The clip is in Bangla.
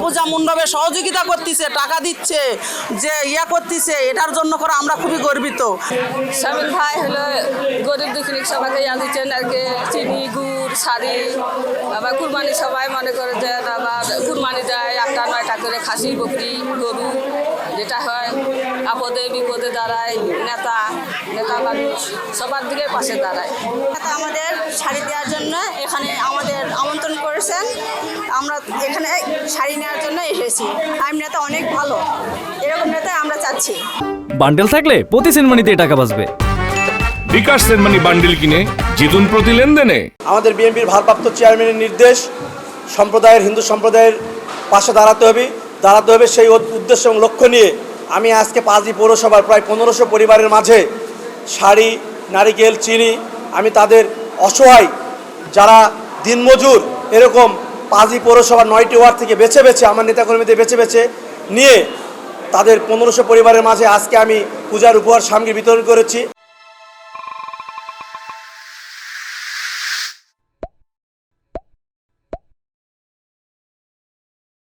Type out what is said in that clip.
পূজা মণ্ডপে সহযোগিতা করতেছে, টাকা দিচ্ছে, যে করতেছে, এটার জন্য করে আমরা খুবই গর্বিত। শামিল ভাই হলো গরিব দুঃখিনী সবাইকে দিচ্ছেন আর কি, চিনি গুড় শাড়ি, আবার কুরবানি সবাই মনে করে যে আবার কুরবানি দেয় 8টা 9টা করে খাসি বকরি গরু, যেটা হয় আপদে বিপদে দাঁড়ায় নেতা মানুষ সবার দিকে পাশে দাঁড়ায়। আমাদের শাড়ি দেওয়ার জন্য এখানে আমাদের আমন্ত্রণ করেছেন, আমরা এখানে শাড়ি নেওয়ার জন্য এসেছি। আইম নেতা অনেক ভালো, এরকম নেতা আমরা চাচ্ছি। বান্ডেল থাকলে প্রতি সেনমানিতে টাকা বাঁচবে। বিকাশ সেনমানি বান্ডেল কিনে জিতুন প্রতি লেনদেনে। আমাদের বিএনপির ভারপ্রাপ্ত চেয়ারম্যানের নির্দেশ, হিন্দু সম্প্রদায়ের পাশে দাঁড়াতে হবে সেই উদ্দেশ্য এবং লক্ষ্য নিয়ে আমি আজকে পাঁচই পৌরসভার প্রায় 1500 পরিবারের মাঝে শাড়ি, নারিকেল, চিনি, আমি তাদের অসহায় যারা দিনমজুর, এরকম পাঁচই পৌরসভার 9টি ওয়ার্ড থেকে বেছে আমার নেতাকর্মীদের বেছে নিয়ে তাদের 1500 পরিবারের মাঝে আজকে আমি পূজার উপহার সামগ্রী বিতরণ করেছি।